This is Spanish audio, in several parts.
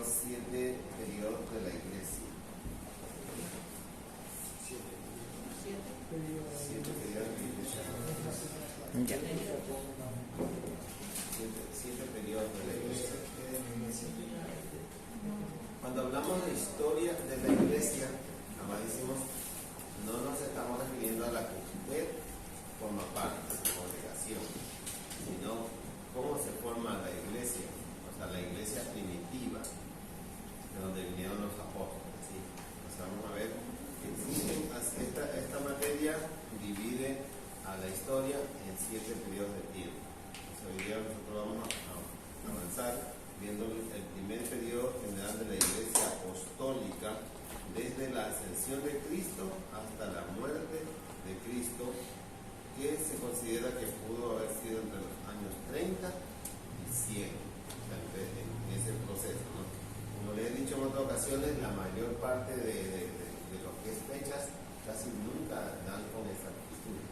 los 7 periodos de la iglesia. 7 periodos de la iglesia. Ya. 7 periodos de la iglesia. Cuando hablamos de historia de la iglesia, amadísimos, no nos estamos refiriendo a la que usted forma parte de su congregación, sino cómo se forma la iglesia, o sea, la iglesia primitiva, de donde vinieron los apóstoles. ¿Sí? Entonces vamos a ver que esta materia divide a la historia en 7 periodos de tiempo. Entonces, hoy día nosotros vamos a avanzar viendo el primer periodo general de la iglesia apostólica, desde la ascensión de Cristo hasta la muerte de Cristo, que se considera que pudo haber sido entre los años 30 y 100, o sea, en ese proceso, ¿no? Como les he dicho en otras ocasiones, la mayor parte de lo que es fechas casi nunca dan con exactitud,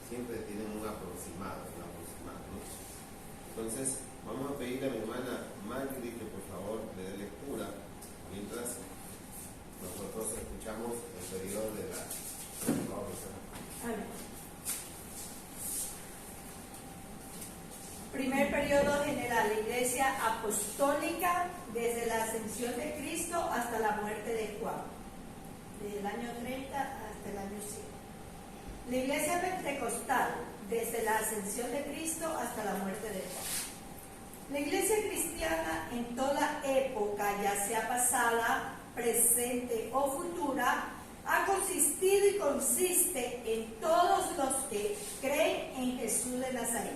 siempre tienen un aproximado, ¿no? Entonces, vamos a pedirle a mi hermana Marguerite que por favor le dé lectura mientras nosotros escuchamos el periodo de la Primer periodo general, la iglesia apostólica desde la ascensión de Cristo hasta la muerte de Juan, desde el año 30 hasta el año 100. La iglesia pentecostal desde la ascensión de Cristo hasta la muerte de Juan. La iglesia cristiana en toda época, ya sea pasada, presente o futura, ha consistido y consiste en todos los que creen en Jesús de Nazaret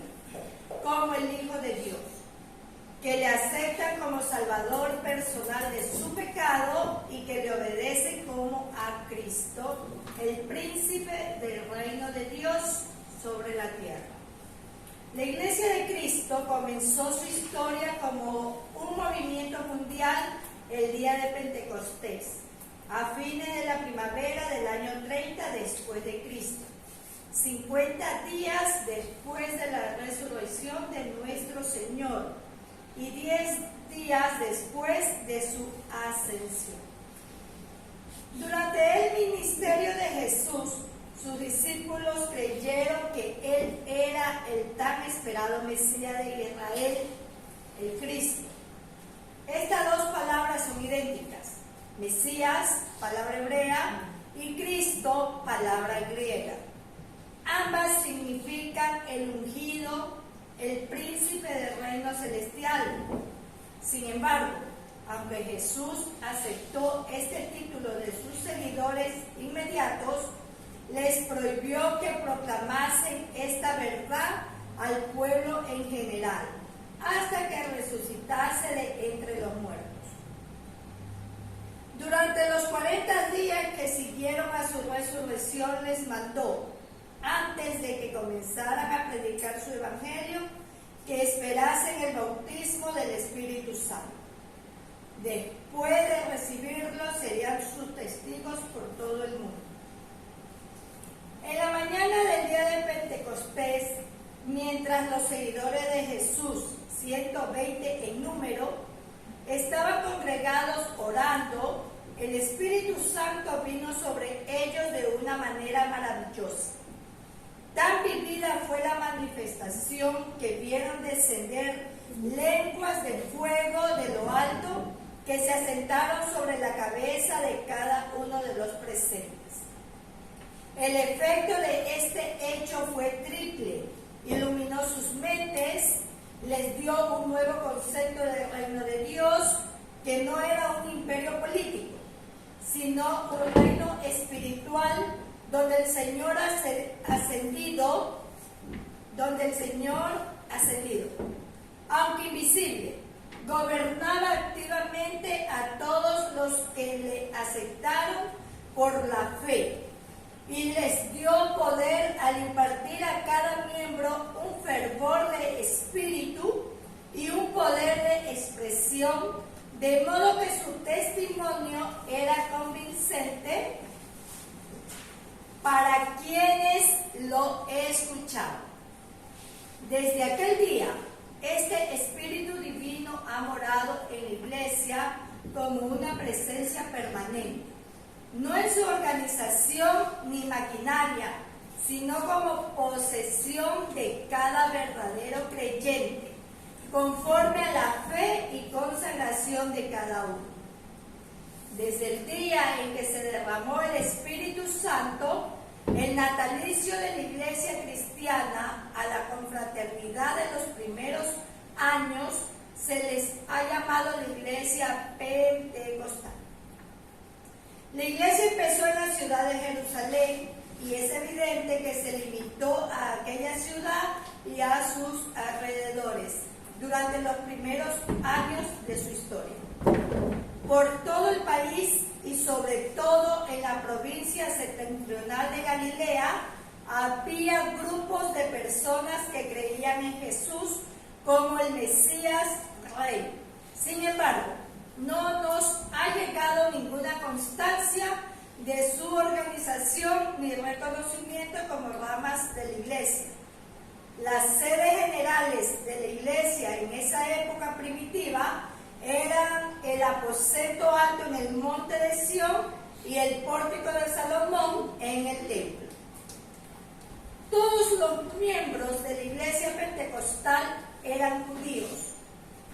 como el Hijo de Dios, que le aceptan como Salvador personal de su pecado y que le obedecen como a Cristo, el príncipe del reino de Dios sobre la tierra. La Iglesia de Cristo comenzó su historia como un movimiento mundial el día de Pentecostés, a fines de la primavera del año 30 después de Cristo, 50 días después de la resurrección de nuestro Señor y 10 días después de su ascensión. Durante el ministerio de Jesús, sus discípulos creyeron que Él era el tan esperado Mesías de Israel, el Cristo. Estas dos palabras son idénticas: Mesías, palabra hebrea, y Cristo, palabra griega. Ambas significan el ungido, el príncipe del reino celestial. Sin embargo, aunque Jesús aceptó este título de sus seguidores inmediatos, les prohibió que proclamasen esta verdad al pueblo en general, hasta que resucitase de entre los muertos. Durante los 40 días que siguieron a su resurrección les mandó, antes de que comenzaran a predicar su evangelio, que esperasen el bautismo del Espíritu Santo. Después de recibirlo, serían sus testigos por todo el mundo. En la mañana del día de Pentecostés, mientras los seguidores de Jesús, 120 en número, estaban congregados orando, el Espíritu Santo vino sobre ellos de una manera maravillosa. Tan vivida fue la manifestación que vieron descender lenguas de fuego de lo alto que se asentaron sobre la cabeza de cada uno de los presentes. El efecto de este hecho fue triple: iluminó sus mentes, les dio un nuevo concepto del reino de Dios, que no era un imperio político, sino un reino espiritual donde el Señor ascendido, aunque invisible, gobernaba activamente a todos los que le aceptaron por la fe, y les dio poder al impartir a cada miembro un fervor de espíritu y un poder de expresión, de modo que su testimonio era convincente para quienes lo escuchaban. Desde aquel día, este Espíritu Divino ha morado en la Iglesia como una presencia permanente, no en su organización ni maquinaria, sino como posesión de cada verdadero creyente, conforme a la fe y consagración de cada uno. Desde el día en que se derramó el Espíritu Santo, el natalicio de la Iglesia cristiana a la confraternidad de los primeros años se les ha llamado la Iglesia Pentecostal. La Iglesia empezó en la ciudad de Jerusalén y es evidente que se limitó a aquella ciudad y a sus alrededores durante los primeros años de su historia. Por todo el país y sobre todo en la provincia septentrional de Galilea había grupos de personas que creían en Jesús como el Mesías Rey. Sin embargo, no nos ha llegado ninguna constancia de su organización ni reconocimiento como ramas de la Iglesia. Las sedes generales de la Iglesia en esa época primitiva eran el aposento alto en el monte de Sión y el pórtico de Salomón en el templo. Todos los miembros de la Iglesia Pentecostal eran judíos,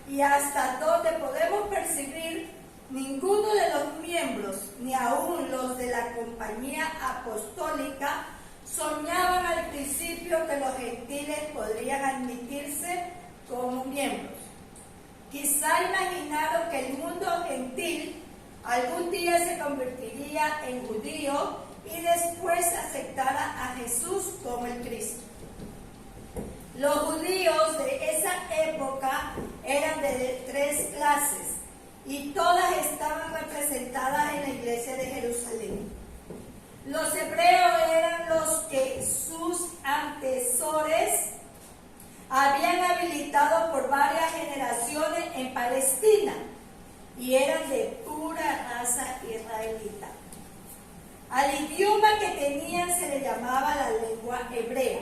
y hasta donde podemos percibir, ninguno de los miembros, ni aun los de la compañía apostólica, soñaban al principio que los gentiles podrían admitirse como miembros. Quizá imaginaron que el mundo gentil algún día se convertiría en judío y después aceptara a Jesús como el Cristo. Los judíos de esa época eran de 3 clases y todas estaban representadas en la iglesia de Jerusalén. Los hebreos eran los que sus antecesores habían habilitado por varias generaciones en Palestina y eran de pura raza israelita. Al idioma que tenían se le llamaba la lengua hebrea,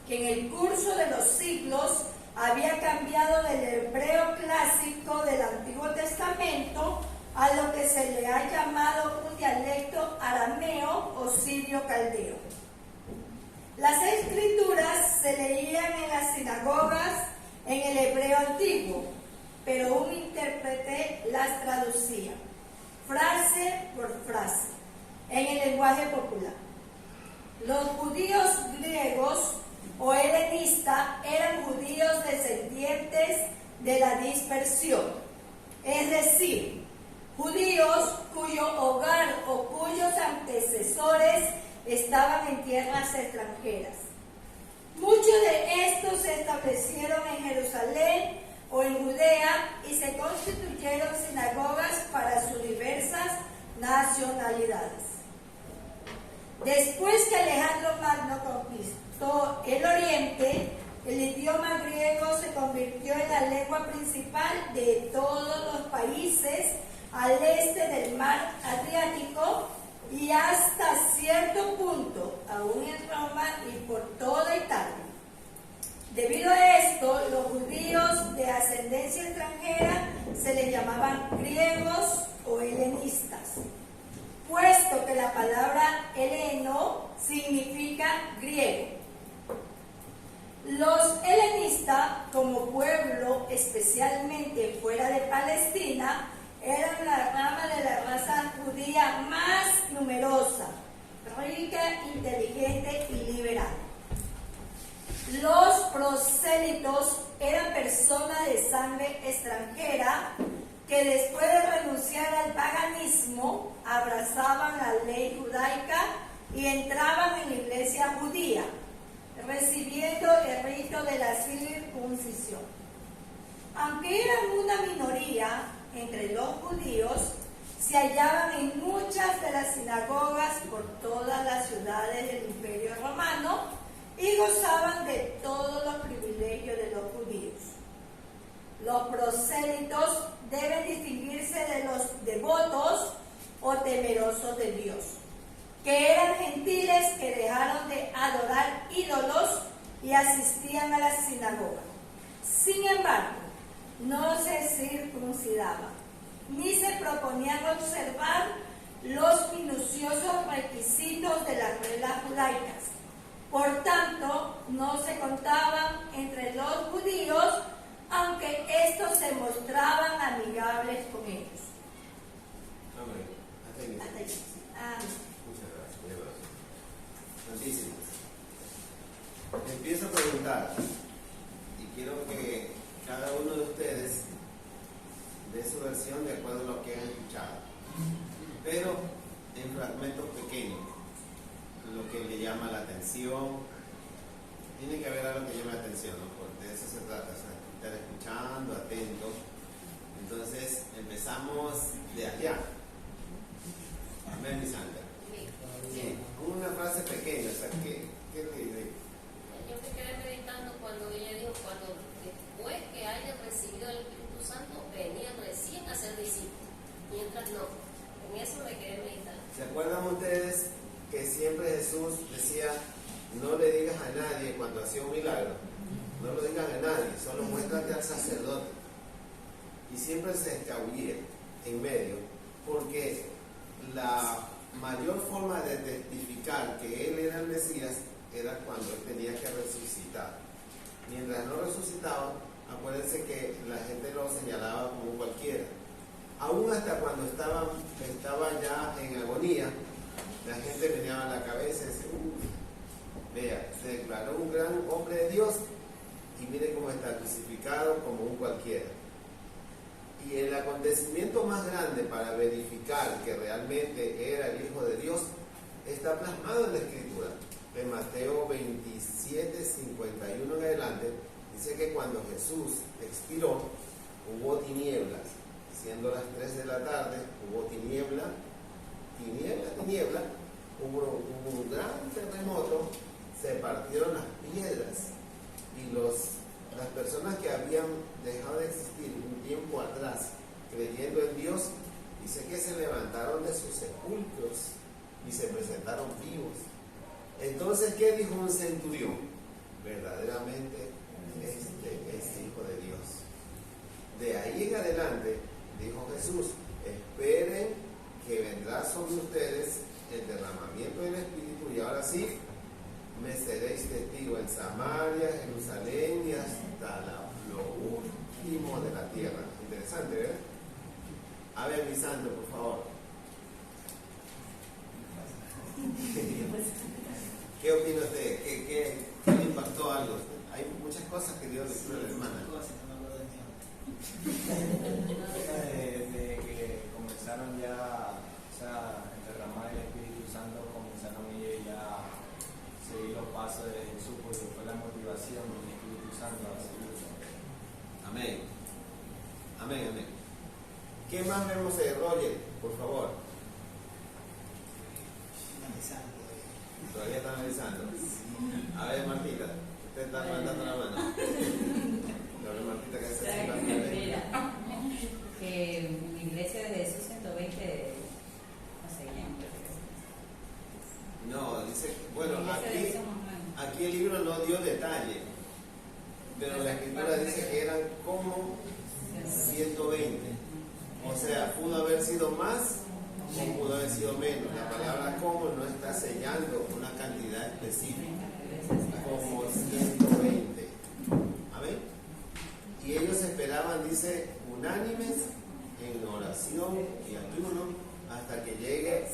que en el curso de los siglos había cambiado del hebreo clásico del Antiguo Testamento a lo que se le ha llamado un dialecto arameo o sirio caldeo. Las escrituras se leían en las sinagogas en el hebreo antiguo, pero un intérprete las traducía, frase por frase, en el lenguaje popular. Los judíos griegos o helenistas eran judíos descendientes de la dispersión, es decir, judíos cuyo hogar o cuyos antecesores estaban en tierras extranjeras. Muchos de estos se establecieron en Jerusalén o en Judea y se constituyeron sinagogas para sus diversas nacionalidades. Después que Alejandro Magno conquistó el Oriente, el idioma griego se convirtió en la lengua principal de todos los países al este del mar Adriático y hasta cierto punto, aún en Roma y por toda Italia. Debido a esto, los judíos de ascendencia extranjera se les llamaban griegos o helenistas, puesto que la palabra heleno significa griego. Los helenistas, como pueblo especialmente fuera de Palestina, eran la rama de la raza judía más numerosa, rica, inteligente y liberal. Los prosélitos eran personas de sangre extranjera que después de renunciar al paganismo abrazaban la ley judaica y entraban en la iglesia judía, recibiendo el rito de la circuncisión. Aunque eran una minoría entre los judíos, se hallaban en muchas de las sinagogas por todas las ciudades del Imperio Romano y gozaban de todos los privilegios de los judíos. Los prosélitos deben distinguirse de los devotos o temerosos de Dios, que eran gentiles que dejaron de adorar ídolos y asistían a la sinagoga. Sin embargo, no se circuncidaban, ni se proponían observar los minuciosos requisitos de las reglas judaicas. Por tanto, no se contaban entre los judíos, aunque estos se mostraban amigables con ellos. Amén. Hasta ahí. Hasta ahí. Amén. Muchas gracias. Santísimos. Empiezo a preguntar y quiero que cada uno de ustedes dé su versión de acuerdo a lo que han escuchado, pero en fragmentos pequeños, lo que le llama la atención. Tiene que haber algo que llame la atención, ¿no? Porque de eso se trata, o sea, estar escuchando, atento. Entonces empezamos de allá. Amén, mi santa. Sí, una frase pequeña, o sea, ¿qué te dice? Yo me quedé meditando cuando ella dijo, cuando después que hayan recibido el Espíritu Santo, venían recién a ser discípulos, mientras no. En eso me quedé meditando. ¿Se acuerdan ustedes que siempre Jesús decía, no le digas a nadie cuando hacía un milagro? No lo digas a nadie, solo muéstrate al sacerdote. Y siempre se escabullía en medio, porque la mayor forma de testificar que él era el Mesías era cuando él tenía que resucitar. Mientras no resucitaba, acuérdense que la gente lo señalaba como cualquiera. Aún hasta cuando estaba ya en agonía, la gente venía a la cabeza y decía, vea, se declaró un gran hombre de Dios y mire cómo está crucificado como un cualquiera. Y el acontecimiento más grande para verificar que realmente era el Hijo de Dios está plasmado en la Escritura. En Mateo 27, 51 en adelante, dice que cuando Jesús expiró, hubo tinieblas. Siendo las 3 de la tarde, hubo tiniebla, hubo un gran terremoto, se partieron las piedras y las personas que habían dejado de existir un tiempo atrás, creyendo en Dios, dice que se levantaron de sus sepulcros y se presentaron vivos. Entonces, ¿qué dijo un centurión? Verdaderamente este es Hijo de Dios. De ahí en adelante, dijo Jesús, esperen que vendrá sobre ustedes el derramamiento del Espíritu y ahora sí, me seréis testigo en Samaria, Jerusalén y hasta lo último de la tierra. Interesante, ¿verdad? A ver, mi santo, por favor. ¿Qué opina usted? ¿Qué le impactó algo? Hay muchas cosas que Dios le hizo a la hermana. Desde que comenzaron ya, o sea, a derramar el Espíritu Santo, comenzaron ellos ya a seguir los pasos de Jesús, porque fue la motivación del Espíritu Santo a seguirlo. Amén. Amén, amén. ¿Qué más vemos de Roger? Por favor. Todavía está analizando. A ver, Martita, usted está levantando la mano. A ver, Martita, que se sienta bien. Mira, que en la iglesia de Jesús 120, no sé bien. No, dice, bueno, La iglesia de aquí, Jesús Mamá. aquí el libro no dio detalle, pero la escritura dice que eran como 120. O sea, pudo haber sido más o pudo haber sido menos. La palabra como no está sellando una cantidad específica, como 120. Amén. Y ellos esperaban, dice, unánimes en oración y ayuno hasta que llegue.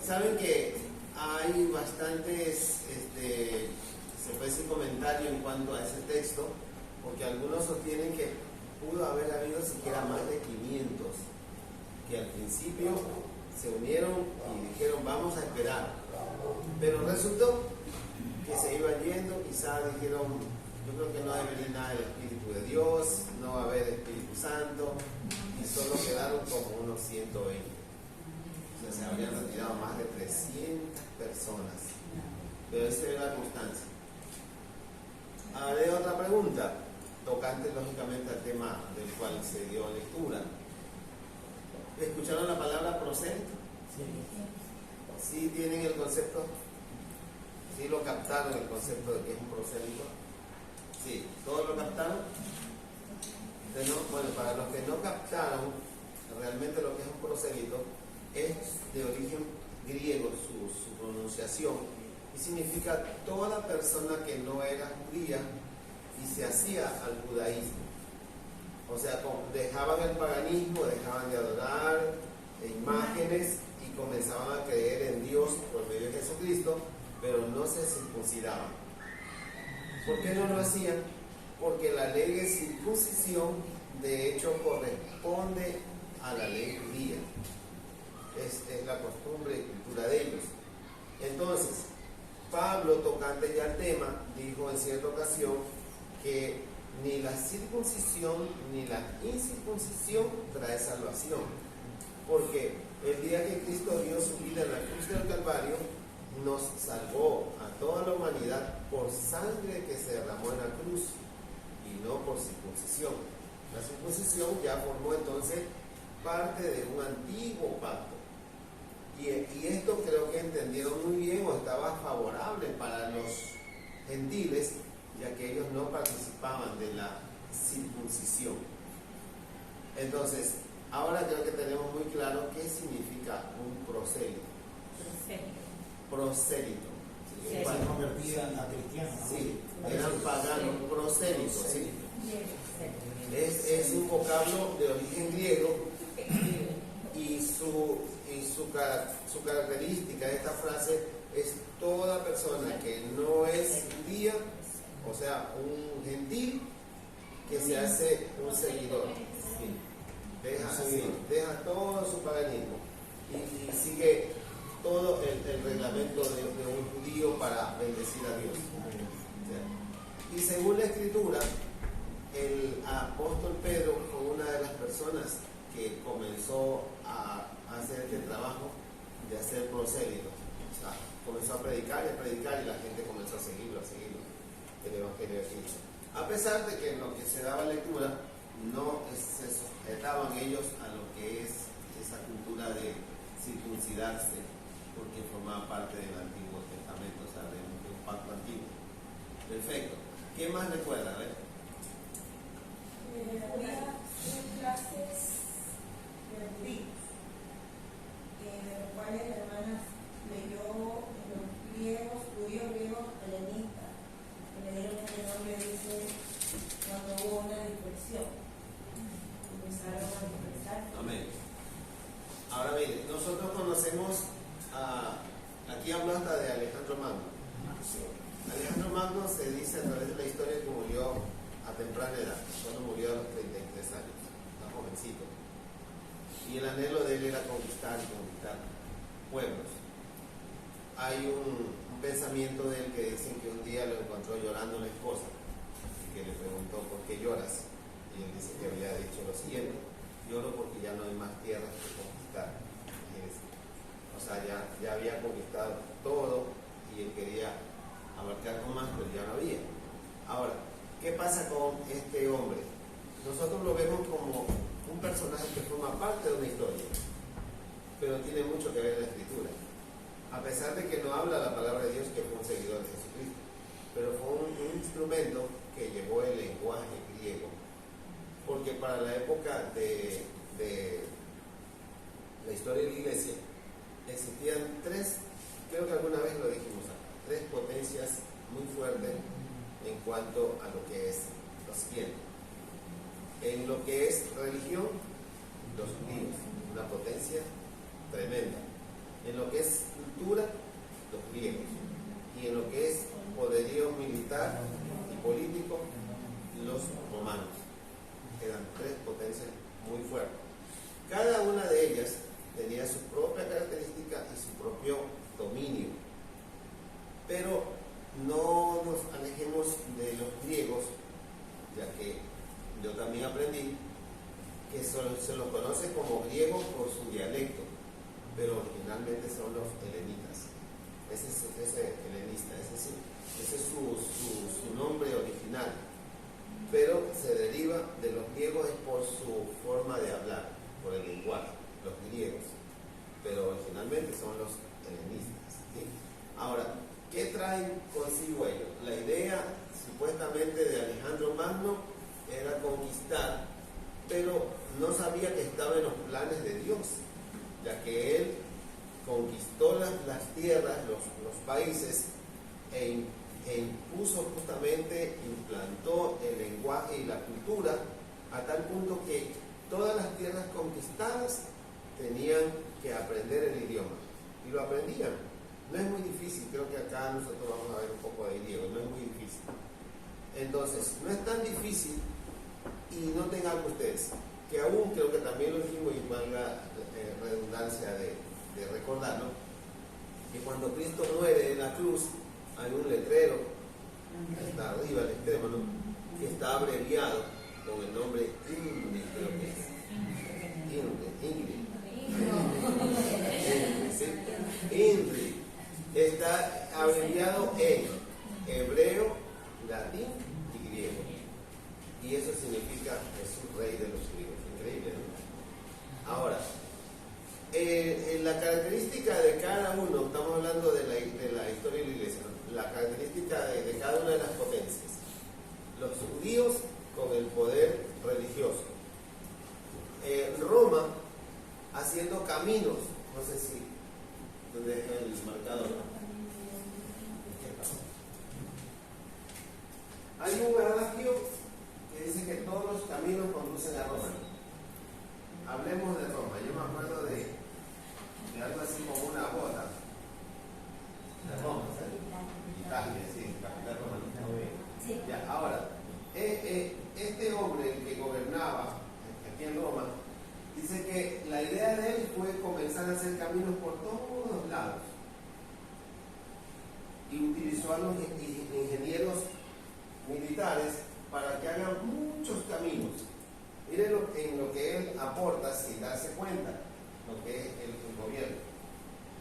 Saben que hay bastantes, se puede decir, comentarios en cuanto a ese texto, porque algunos sostienen que pudo haber habido siquiera más de 500 que al principio se unieron y dijeron vamos a esperar, pero resultó que se iban yendo, quizás dijeron yo creo que no debe venir nada del Espíritu de Dios, no va a haber Espíritu Santo, y solo quedaron como unos 120. O sea, se habrían retirado más de 300 personas, pero esa es la constancia. Haré otra pregunta, tocante lógicamente al tema del cual se dio lectura. ¿Escucharon la palabra prosélito? ¿Sí tienen el concepto? ¿Sí lo captaron el concepto de que es un prosélito? Sí, ¿todos lo captaron? Bueno, para los que no captaron, realmente lo que es un prosélito es de origen griego, su pronunciación, y significa toda persona que no era judía y se hacía al judaísmo. O sea, dejaban el paganismo, dejaban de adorar imágenes y comenzaban a creer en Dios por medio de Jesucristo, pero no se circuncidaban. ¿Por qué no lo hacían? Porque la ley de circuncisión de hecho corresponde a la ley judía. Es la costumbre y cultura de ellos. Entonces, Pablo, tocante ya al tema, dijo en cierta ocasión que ni la circuncisión ni la incircuncisión trae salvación, porque el día que Cristo dio su vida en la cruz del Calvario, nos salvó a toda la humanidad por sangre que se derramó en la cruz y no por circuncisión. La circuncisión ya formó entonces parte de un antiguo pacto. Y esto creo que entendieron muy bien, o estaba favorable para los gentiles, ya que ellos no participaban de la circuncisión. Entonces, ahora creo que tenemos muy claro qué significa un prosélito. Prosélito. Se convertían a cristianos, ¿no? Sí, eran paganos, prosélitos, sí. Es un vocablo de origen griego y su característica de esta frase es toda persona que no es judía, o sea, un gentil que se hace un seguidor. Sí. Deja todo su paganismo y sigue todo el reglamento de un judío para bendecir a Dios. Y según la Escritura, el apóstol Pedro fue una de las personas que comenzó a hacer este trabajo de hacer prosélitos. O sea, comenzó a predicar y la gente comenzó a seguirlo, el Evangelio de Cristo. A pesar de que en lo que se daba lectura no se sujetaban ellos a lo que es esa cultura de circuncidarse, porque formaba parte del Antiguo Testamento, o sea, de un pacto antiguo. Perfecto. ¿Qué más recuerda? A ver. Había clases de judíos, de los cuales la hermana leyó los griegos, judíos griegos helenistas, que le dieron este nombre, dice, cuando hubo una dispersión. Empezaron a dispersar. Amén. Ahora mire, nosotros conocemos aquí hablo hasta de Alejandro Magno. Alejandro Magno se dice a través de la historia que murió a temprana edad, solo murió a los 33 años, tan jovencito. Y el anhelo de él era conquistar pueblos. Hay un pensamiento de él que dicen que un día lo encontró llorando la esposa y que le preguntó ¿por qué lloras? Y él dice que había dicho lo siguiente: lloro porque ya no hay más tierras que conquistar. O sea, ya había conquistado todo y él quería abarcar con más, pero ya no había. Ahora, ¿qué pasa con este hombre? Nosotros lo vemos como un personaje que forma parte de una historia, pero tiene mucho que ver en la Escritura. A pesar de que no habla la palabra de Dios, que fue un seguidor de Jesucristo, pero fue un instrumento que llevó el lenguaje griego. Porque para la época de la historia de la iglesia, existían creo que alguna vez lo dijimos acá, 3 potencias muy fuertes en cuanto a lo que es lo siguiente. En lo que es religión, los judíos, una potencia tremenda. En lo que es cultura, los griegos. Y en lo que es poderío militar y político, los romanos. Eran 3 potencias muy fuertes. Cada una de ellas tenía su propia característica y su propio dominio. Pero no nos alejemos de los griegos, ya que yo también aprendí que se los conoce como griegos por su dialecto, pero originalmente son los helenitas. Ese helenista, ese es su nombre original, pero se deriva de los griegos es por su forma de hablar, por el lenguaje, los griegos, pero originalmente son los helenistas, ¿sí? Ahora, ¿qué traen consigo ellos? La idea supuestamente de Alejandro Magno era conquistar, pero no sabía que estaba en los planes de Dios, ya que Él conquistó las tierras, los países, e impuso justamente, implantó el lenguaje y la cultura a tal punto que todas las tierras conquistadas tenían que aprender el idioma, y lo aprendían. No es muy difícil, creo que acá nosotros vamos a ver un poco de griego, no es muy difícil. Entonces, no es tan difícil, y noten algo ustedes, que aún creo que también lo dijimos, y valga redundancia de recordarlo, que cuando Cristo muere en la cruz, hay un letrero, está arriba al extremo, ¿no?, que está abreviado con el nombre Ingrid, creo que es. Ingrid. Está abreviado en hebreo, latín y griego. Y eso significa Jesús, Rey de los griegos. Increíble, ¿no? Ahora, la característica de cada uno, estamos hablando de la historia de la iglesia, ¿no?, la característica de cada una de las potencias. Los judíos con el poder religioso. Roma haciendo caminos, no sé si, ¿dónde es el marcador? Hay un adagio que dice que todos los caminos conducen a Roma. Hablemos de Roma. Yo me acuerdo de algo así como una bota de Roma, ¿sabes? Italia, sí, capital romana. Sí. Ya, ahora, este hombre, el que gobernaba aquí en Roma, dice que la idea de él fue comenzar a hacer caminos por todos lados, y utilizó a los ingenieros militares para que hagan muchos caminos. Miren en lo que él aporta sin darse cuenta, lo que es el gobierno.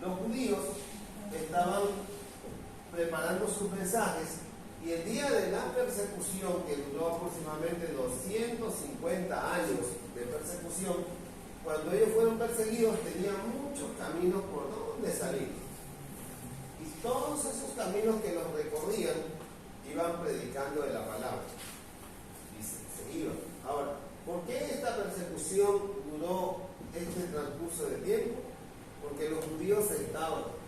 Los judíos estaban preparando sus mensajes, y el día de la persecución, que duró aproximadamente 250 años de persecución, cuando ellos fueron perseguidos tenían muchos caminos por donde salir, y todos esos caminos que los recorrían iban predicando de la palabra y se iban. Ahora, ¿por qué esta persecución duró este transcurso de tiempo? Porque los judíos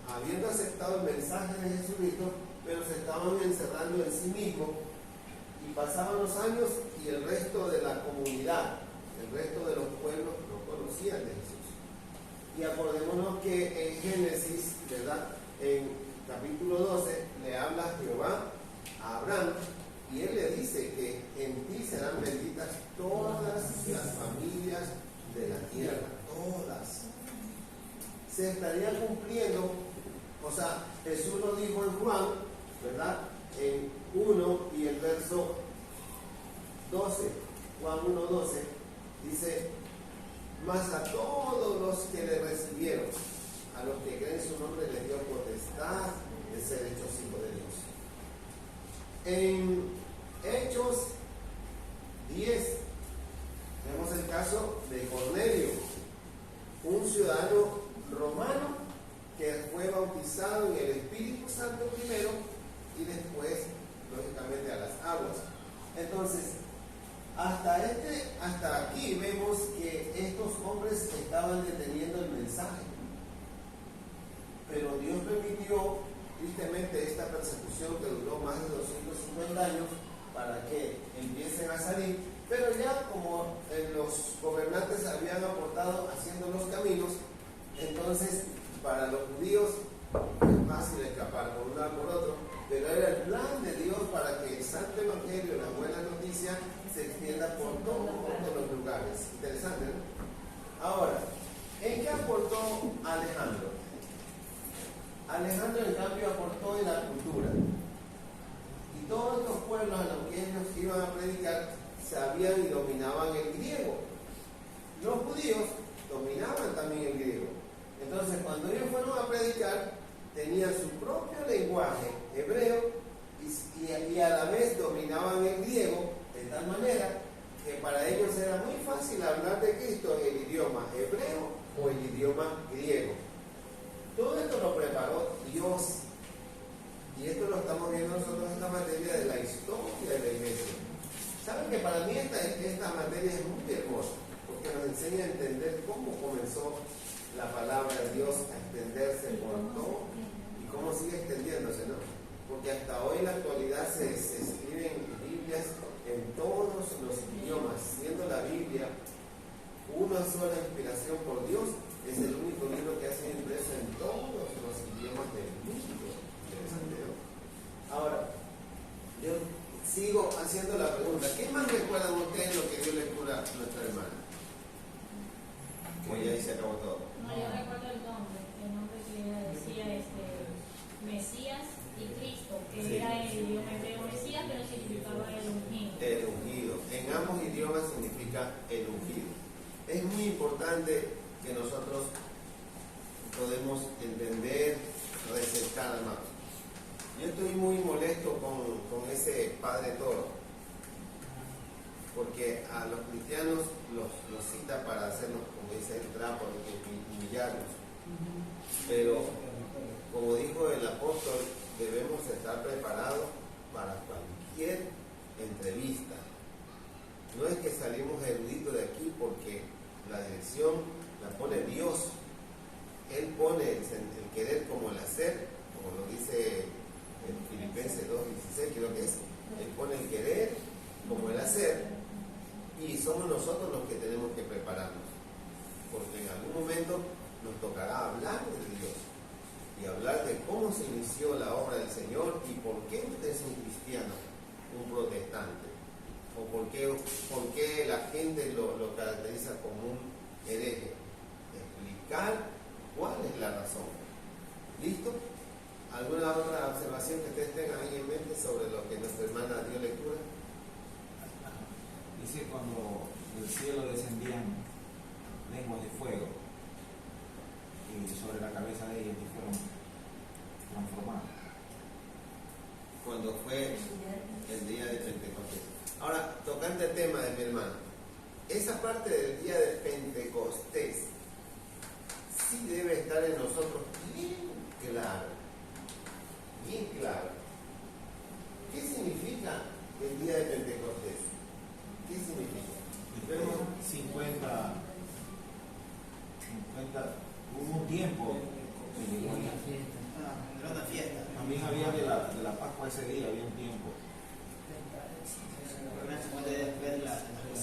habiendo aceptado el mensaje de Jesucristo, pero se estaban encerrando en sí mismos, y pasaban los años y el resto de la comunidad, el resto de los pueblos no conocían de Jesús. Y acordémonos que en Génesis, ¿verdad?, en capítulo 12, le habla Jehová a Abraham, y él le dice que en ti serán benditas todas las familias de la tierra, todas. Se estaría cumpliendo, o sea, Jesús lo dijo en Juan, ¿verdad?, en 1 y el verso 12, Juan 1:12, dice: mas a todos los que le recibieron, a los que creen su nombre, les dio potestad de ser hechos hijos de Dios. En Hechos 10 vemos el caso de Cornelio, un ciudadano romano que fue bautizado en el Espíritu Santo primero y después, lógicamente, a las aguas. Entonces, hasta aquí vemos que estos hombres estaban deteniendo el mensaje, pero Dios permitió tristemente esta persecución que duró más de 250 años para que empiecen a salir, pero ya como los gobernantes habían aportado haciendo los caminos, entonces para los judíos es fácil escapar por un lado por otro, pero era el plan de Dios para que el Santo Evangelio, la buena noticia, se extienda por todos los lugares. Interesante, ¿no? Ahora, ¿en qué aportó Alejandro? Alejandro, en cambio, aportó en la cultura. Y todos estos pueblos a los que ellos iban a predicar sabían y dominaban el griego. Los judíos dominaban también el griego. Entonces, cuando ellos fueron a predicar, tenían su propio lenguaje hebreo y a la vez dominaban el griego, de tal manera que para ellos era muy fácil hablar de Cristo en el idioma hebreo o el idioma griego. Todo esto lo preparó Dios, y esto lo estamos viendo nosotros en esta materia de la historia de la iglesia. Saben que para mí esta materia es muy hermosa, porque porque nos enseña a entender cómo comenzó la palabra de Dios a extenderse por todo y cómo sigue extendiéndose, ¿no? Porque hasta hoy en la actualidad se escriben Biblias en todos los idiomas, siendo la Biblia una sola inspiración por Dios, es el único libro que ha sido impreso en todos los idiomas del mundo. Interesante, ¿no? Ahora, yo sigo haciendo la pregunta, ¿qué más recuerdan ustedes lo que dio lectura a nuestra hermana? Pues ya ahí se acabó todo. No, yo recuerdo el nombre que ella decía Mesías y Cristo, que Sí. era el idioma hebreo Mesías, pero significaba el ungido. El ungido. En ambos idiomas significa el ungido. Es muy importante que nosotros podemos entender, resaltar, hermano. Yo estoy muy molesto con ese Padre Toro, porque a los cristianos los cita para hacernos, como dice el trapo, humillarnos. Pero, como dijo el apóstol, debemos estar preparados para cualquier entrevista. No es que salimos eruditos de aquí porque la dirección la pone Dios. Él pone el querer como el hacer, como lo dice en Filipenses 2:16, creo que es. Él pone el querer como el hacer, y somos nosotros los que tenemos que prepararnos, porque en algún momento nos tocará hablar de Dios y hablar de cómo se inició la obra del Señor y por qué usted es un cristiano, un protestante, o por qué la gente lo caracteriza como un hereje. Explicar cuál es la razón. ¿Listo? ¿Alguna otra observación que ustedes tengan ahí en mente sobre lo que nuestra hermana dio lectura? Dice cuando del cielo descendían lenguas de fuego y sobre la cabeza de ellos y fueron transformados. Cuando fue el día de Pentecostés. Ahora, tocante el tema de mi hermano, esa parte del día de Pentecostés sí debe estar en nosotros bien claro. Bien claro. ¿Qué significa el día de Pentecostés? ¿Qué significa? Vemos 50, hubo un tiempo que llegó ahí. Era una fiesta. También había de la Pascua ese día, había un tiempo.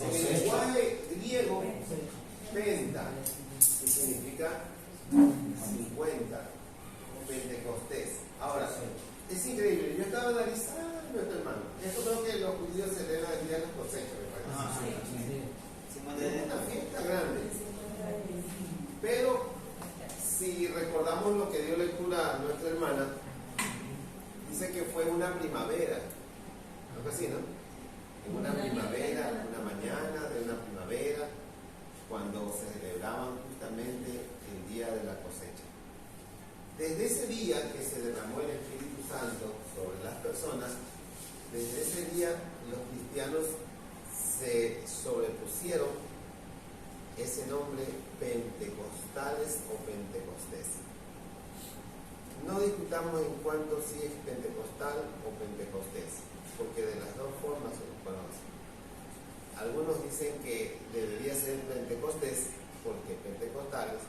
en el lenguaje griego, penta, que significa 50, Pentecostés. Ahora, es increíble, yo estaba analizando esto, hermano. Esto creo que los judíos celebran el día de las cosechas, me parece. Es una fiesta grande. Pero, si recordamos lo que dio lectura a nuestra hermana, dice que fue una primavera, algo así, ¿no? En una primavera, una mañana de una primavera, cuando se celebraban justamente el día de la cosecha. Desde ese día que se derramó el Espíritu Santo sobre las personas, desde ese día los cristianos se sobrepusieron ese nombre pentecostales o pentecostés. No discutamos en cuanto si es pentecostal o pentecostés, porque de las dos formas se los conoce. Algunos dicen que debería ser pentecostés porque pentecostales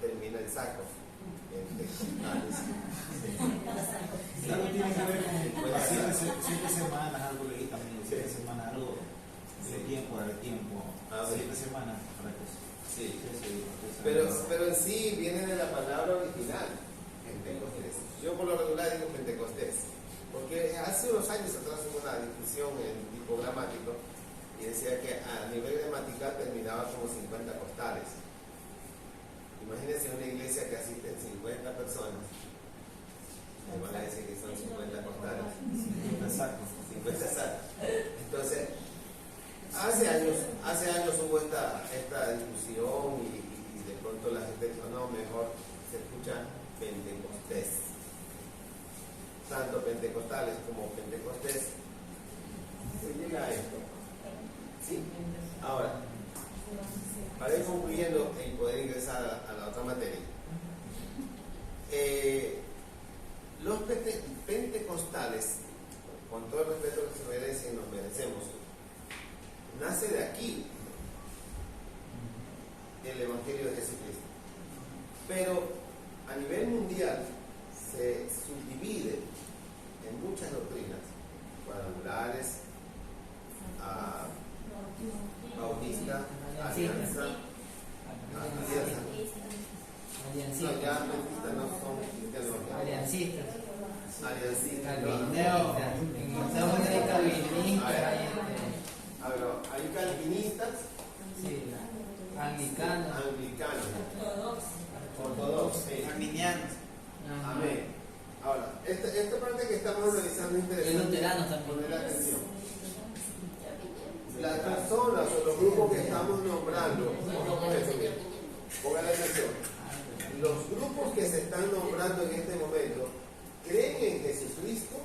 termina en saco. Pentecostales. Claro, tiene que ver con las 7 semanas, algo leí también, 7 semanas, algo de tiempo, de tiempo. 7 semanas para que sí. Pero en sí viene de la palabra original, Pentecostés. Yo por lo regular digo Pentecostés, porque hace unos años atrás hubo una discusión en tipo gramático y decía que a nivel gramatical terminaba como 50 costales. Imagínense una iglesia que asisten 50 personas, me van a decir que son 50 costales. 50 sacos. Entonces, hace años hubo esta discusión y de pronto la gente dijo, no, mejor se escucha Pentecostés. Tanto pentecostales como pentecostés. Se llega a esto. ¿Sí? Ahora, para ir concluyendo y poder ingresar a la otra materia. Los pentecostales, con todo el respeto que se merecen y nos merecemos, nace de aquí. el Evangelio de Jesucristo. Pero a nivel mundial se subdivide en muchas doctrinas, cuadrangulares, bautista, alianza, no, ya adventistas no son cristianos. Aliancistas. Aliancistas. A ver, hay calvinistas, Anglicanos. ortodoxos, Arminianos. amén. Ahora, esta parte que estamos analizando es interesante. Luteranos también. Poner atención. Las personas o los grupos que estamos nombrando, pongan atención. Los grupos que se están nombrando en este momento creen en Jesucristo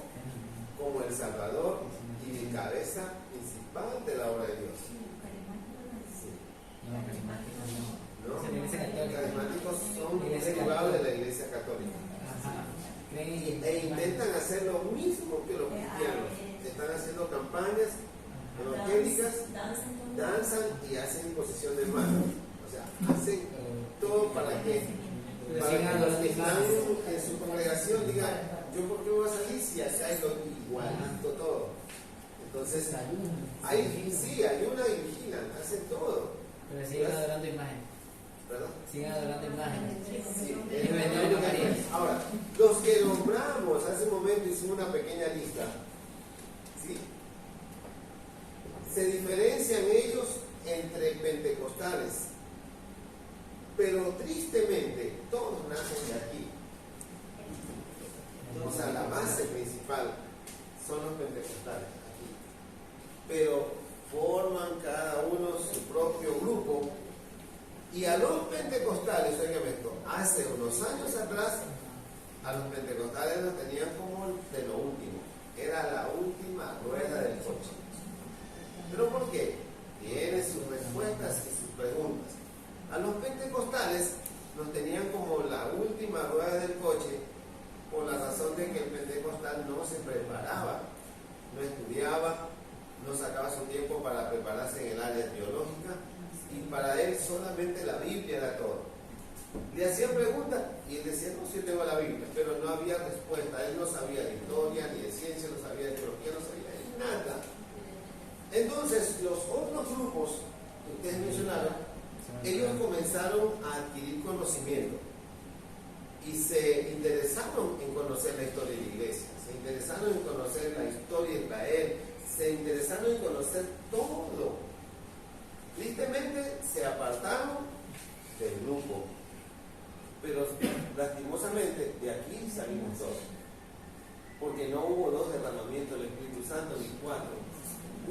como el Salvador y el cabeza principal de la obra de Dios. ¿No? Carismáticos son derivados de la Iglesia Católica. E intentan hacer lo mismo que los cristianos. Están haciendo campañas evangélicas, danzan y hacen imposición de manos. O sea, hacen todo para que los que están en su congregación digan, yo por qué voy a salir si acá hay lo igualito todo. Entonces, hay una y vigilan, hacen todo. Pero siguen adorando imágenes. ¿Verdad? Siguen adorando imágenes. Sí, ahora, los que nombramos hace un momento, hicimos una pequeña lista. ¿Sí? Se diferencian ellos entre pentecostales, pero tristemente todos nacen de aquí. O sea, la base principal son los pentecostales aquí, pero forman cada uno su propio grupo. Y a los pentecostales, oigan esto, hace unos años atrás, a los pentecostales los tenían como de lo último, era la última rueda del coche. ¿Pero por qué? Tiene sus respuestas y sus preguntas. A los pentecostales los tenían como la última rueda del coche, por la razón de que el pentecostal no se preparaba, no estudiaba, no sacaba su tiempo para prepararse en el área teológica, y para él solamente la Biblia era todo. Le hacían preguntas y él decía, no, sí tengo la Biblia, pero no había respuesta. Él no sabía de historia, ni de ciencia, no sabía de teología, no sabía de nada. Entonces, los otros grupos que ustedes mencionaron, ellos comenzaron a adquirir conocimiento y se interesaron en conocer la historia de la iglesia, se interesaron en conocer la historia de Israel, se interesaron en conocer todo. Tristemente se apartaron del grupo, pero lastimosamente de aquí salimos todos, porque no hubo dos derramamientos del Espíritu Santo ni cuatro,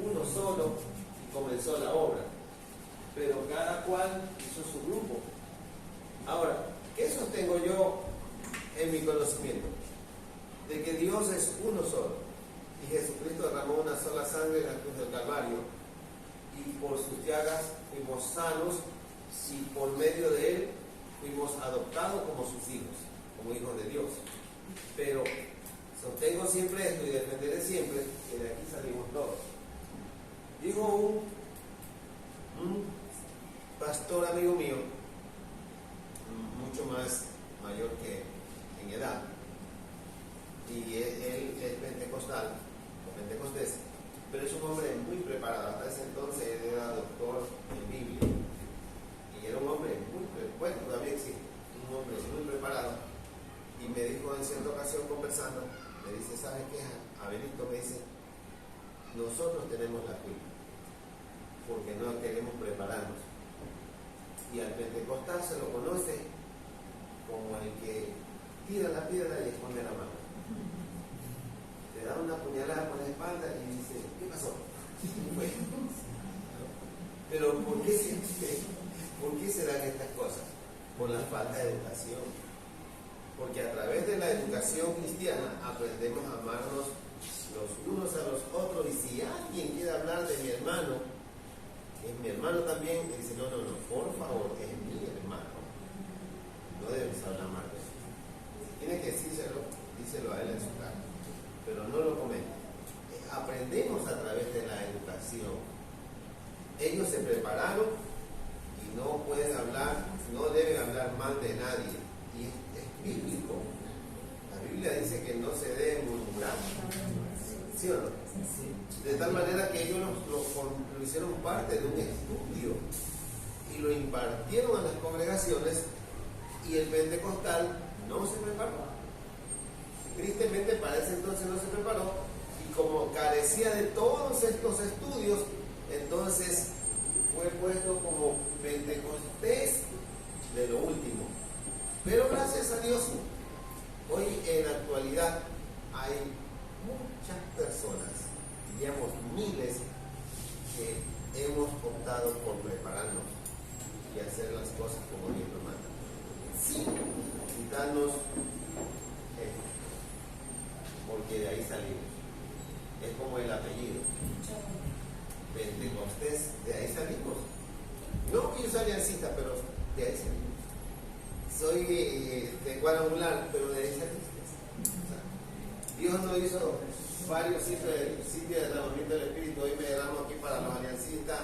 uno solo y comenzó la obra, pero cada cual hizo su grupo. Ahora, ¿qué sostengo yo en mi conocimiento? De que Dios es uno solo y Jesucristo derramó una sola sangre en la cruz del Calvario, y por sus llagas fuimos sanos y por medio de él fuimos adoptados como sus hijos, como hijos de Dios. Pero sostengo siempre esto y defenderé siempre que de aquí salimos todos. Dijo un pastor amigo mío, mucho más mayor que en edad, y él es pentecostal o pentecostés, pero es un hombre muy preparado. Hasta ese entonces él era doctor en Biblia y era un hombre muy preparado, bueno, todavía existe, un hombre muy preparado, y me dijo en cierta ocasión conversando, me dice, ¿sabes qué? Abelito me dice, nosotros tenemos la culpa porque no queremos prepararnos, y al pentecostal se lo conoce como el que tira la piedra y esconde la mano. Le da una puñalada por la espalda y dice, ¿qué pasó? Pero ¿por qué se dan estas cosas? Por la falta de educación. Porque a través de la educación cristiana aprendemos a amarnos los unos a los otros, y si alguien quiere hablar de mi hermano, que es mi hermano también, me dice, no, por favor, es mi hermano. No debes hablar mal de él. Si tiene que decírselo, díselo a él en su cara, pero no lo comenta. Aprendemos a través de la educación. Ellos se prepararon y no pueden hablar hablar mal de nadie. Y es bíblico. La Biblia dice que no se debe murmurar. ¿Sí o no? De tal manera que ellos lo hicieron parte de un estudio y lo impartieron a las congregaciones, y el pentecostal no se preparó. Tristemente para ese entonces no se preparó, y como carecía de todos estos estudios, entonces fue puesto como Pentecostés de lo último. Pero gracias a Dios, hoy en la actualidad hay muchas personas, diríamos miles, que hemos optado por prepararnos y hacer las cosas como Dios nos manda, sin quitarnos esto, porque de ahí salimos. Es como el apellido Pentecostés, de ahí salimos. No que yo soy aliancista, pero de ahí salimos. Soy de cuadrangular, pero de ahí salimos. O sea, Dios nos hizo varios sitios de derramamiento del Espíritu. Hoy me derramo aquí para los aliancistas.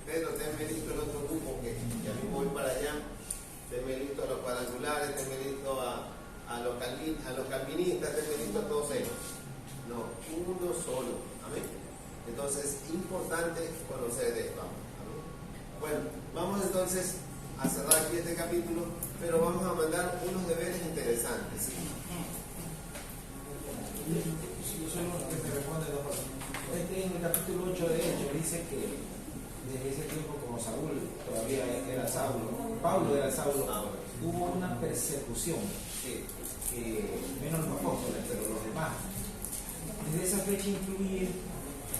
Pedro, tenme listo el otro grupo que ya mismo voy para allá. Tenme listo a los cuadrangulares, tenme listo a los calvinistas, tenme listo a todos ellos. No, uno solo. Amén. Entonces, importante conocer de esto. Amén. Bueno, vamos entonces a cerrar aquí este capítulo, pero vamos a mandar unos deberes interesantes. ¿Sí? Yo soy uno que te responde dos cosas. En el capítulo 8 de Hechos dice que desde ese tiempo, como Saúl todavía era Saulo, Pablo era Saulo, hubo una persecución, menos los apóstoles, pero los demás. Desde esa fecha influye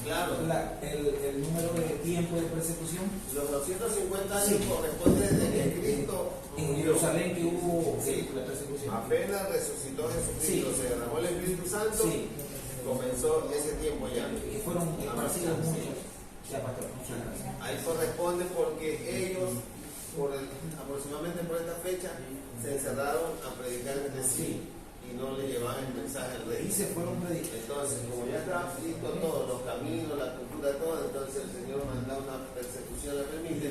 Claro. el número de tiempo de persecución. Los 250 años corresponde desde que Cristo en Jerusalén que hubo la persecución. Apenas resucitó Jesucristo, se derramó el Espíritu Santo, comenzó ese tiempo ya. Y fueron esparcidos muchos. Ya, pastor, muchas gracias. Ahí corresponde porque ellos, aproximadamente por esta fecha, se encerraron a predicar entre sí y no le llevaban el mensaje al rey. Y se fueron predicando. Entonces, como ya estaba listo todo, los caminos, la cultura, todo, entonces el Señor mandó una persecución, la permite.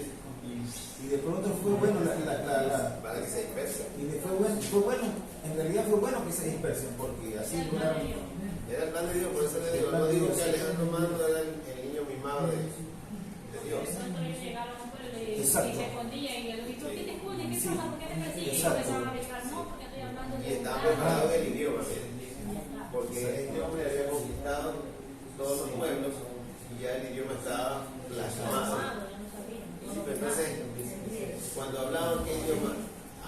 Y de pronto fue bueno para que se dispersen. Y fue bueno, en realidad fue bueno que se dispersen, porque así duraron. Era el plan de Dios, por eso le digo, no digo que Alejandro Magno era el niño mimado de Dios. Ellos llegaron a un pueblo y se Exacto. escondían y le dijo, ¿por qué te escondes? ¿Qué pasa? ¿Por qué te persiguen? Y Exacto. empezaron a gritar, no, porque estoy hablando de Y estaba preparado el idioma, porque este hombre había conquistado todos los pueblos y ya el idioma estaba plasmado. Entonces, cuando hablaban qué idioma,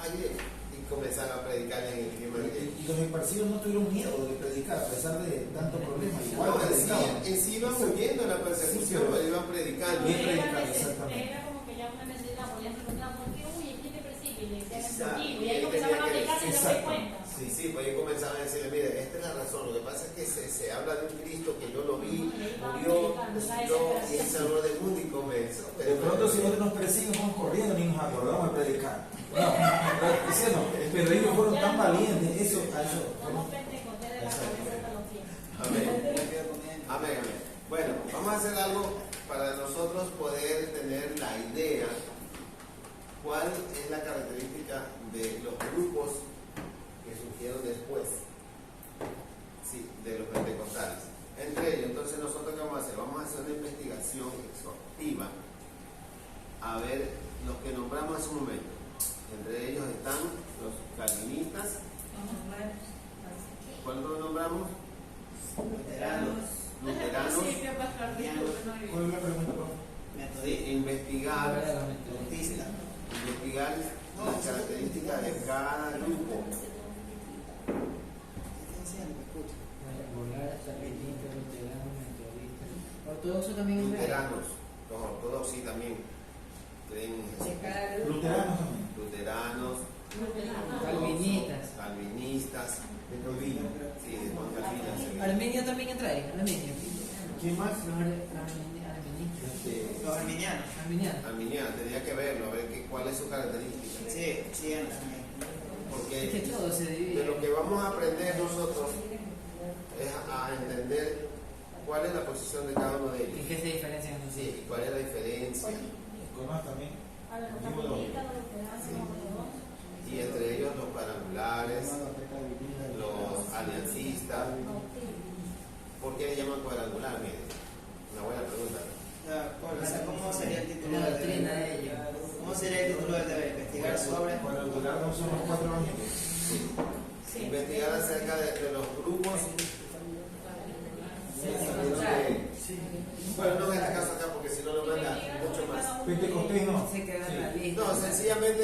y comenzaron a predicar en el idioma griego. Y los esparcidos no tuvieron miedo de predicar a pesar de tanto problema. Igual No, predicaban. en sí iban huyendo de la persecución, pero iban predicando. Bien predicado, exactamente. Era como que ya una necesidad, podían preguntar, ¿por qué huye? ¿Quién te persigue? Y le decían el Exacto. motivo. Y ahí comenzaban a predicar sin darse cuenta. Sí, pues ellos comenzaban a decirle, mire, esta es la razón, lo que pasa es que se habla de un Cristo que yo lo vi, murió, resucitó y es Salvador del mundo y comenzó. De pronto si nosotros nos persiguen, vamos corriendo ni nos acordamos de predicar. No, pero ellos fueron tan valientes, eso. Somos pentecostés de la cabeza hasta los pies. Amén. Amén, amén. Bueno, vamos a hacer algo para nosotros poder tener la idea cuál es la característica de los grupos que surgieron después, de los pentecostales. Entre ellos, entonces nosotros ¿qué vamos a hacer? Vamos a hacer una investigación exhaustiva a ver los que nombramos hace un momento. Entre ellos están los calvinistas. ¿Cuál lo nombramos? Luteranos. Luteranos. ¿Cuál es la pregunta, profe? Investigar las características de cada grupo. Ortodoxo también es Luteranos, los ortodoxos sí también creen en Jesús. Luteranos también. Luteranos, calvinistas, de Calvino, sí, de Juan Calvino. Armenio también entra ahí, Armenio. ¿Quién más? Los arminianos. Arminiano, tendría que verlo, a ver cuál es su característica. Sí, Porque es que todo se divide. de lo que vamos a aprender nosotros es a entender cuál es la posición de cada uno de ellos. ¿En qué se diferencian? Sí, cuál es la diferencia. ¿Cuál más también? A los calvinistas, los luteranos, sería el título del deber? Investigar sobre. Para durar no son los 4 años. Investigar acerca de los grupos. Bueno, no en este caso acá porque si no lo manda mucho más. Pentecostés no. Se queda en la lista. No, sencillamente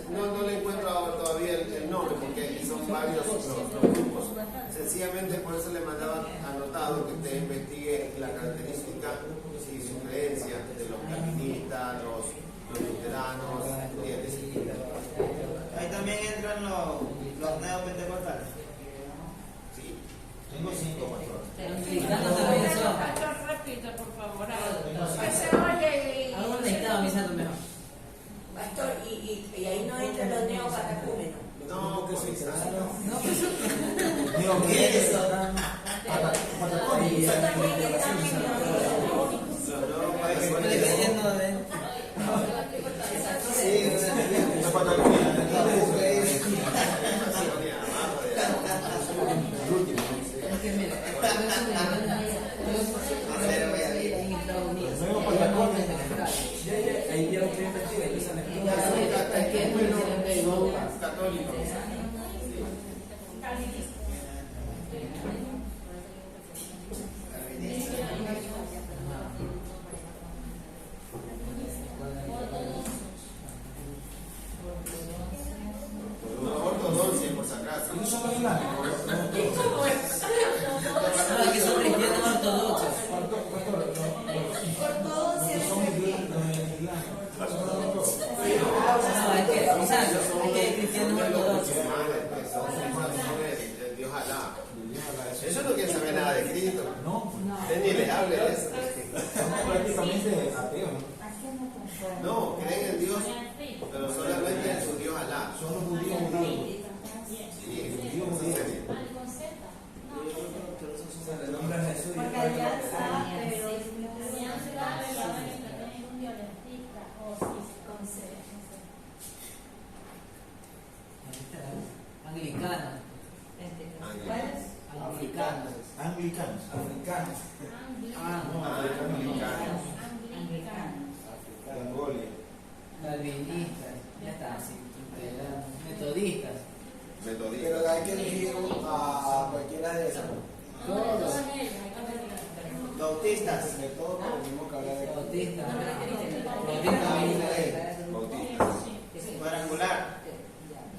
no le encuentro todavía el nombre porque son varios los grupos. Sencillamente por eso le mandaban anotado que usted investigue la característica y su creencia de los calvinistas, los luteranos, ¿entiendes? Ahí también entran los neopentecostales. Sí. Tengo 5, pastor. Anglicanos también son. Repita, por favor. Que se oye Hago un dictado, mis santos mejor. Pastor, y ahí no entran los neocatecúmenos. No, que sí, No, pues ¿Qué es eso? Eso también están me estoy creyendo de. La Patagonia. Es que mira, en Estados Unidos. Nuevo Patagonia. Ahí ya lo que investiga y usan católicos. Ortodoxia, por si acaso. ¿Y son los islámicos? Ah, que son cristianos ortodoxos. Son islámicos. No, es que, o sea, es que hay cristianos ortodoxos. El Dios Alá. Ellos no quieren saber nada de Cristo. No, Usted ni les hable de eso. son prácticamente ateos. No, creen en Dios, pero solamente en su Dios Alá. Son los judíos judíos. Sí, en serio. El nombre de Jesús. Porque alianza, pero Anglicano. ¿cuál es? Anglicano. Anglicanos. Africanos. No, Anglicanos. De Angolia. Calvinistas. Ya está, sí. Metodistas. Metodistas. Pero hay que elegir a cualquiera de esas. Todos. Bautistas. De todo, lo mismo que hablar de Bautistas. Bautistas. Cuadrangular.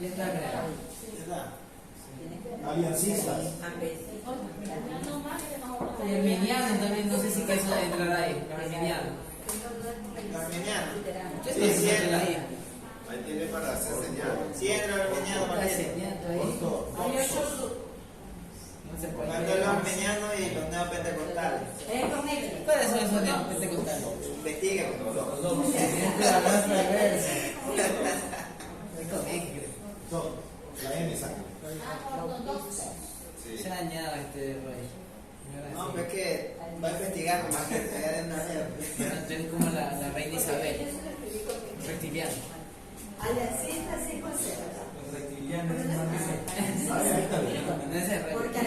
Ya está creado. Aliancistas. Y arminianos también, no sé si que eso entrará ahí. Los arminianos. Arminiano. Sí, sí, entra ahí. Ahí tiene para hacer señal. Sí, entra el arminiano Está también. enseñando ahí. Hay 8 No se puede. Cuando los arminianos y los neopentecostales. con ellos. ¿Cuáles son esos neopentecostales? Investiguen. Siempre hablar perverso. Es colegio. Todo. La M saca. Sí. Se ha dañado este rollo. No, pero es que va a investigar más que pegar en una Entonces como la reina Isabel. Reptiliano. Aliancistas sí conservan. los reptilianos. Ahí está bien. No es el rey. Porque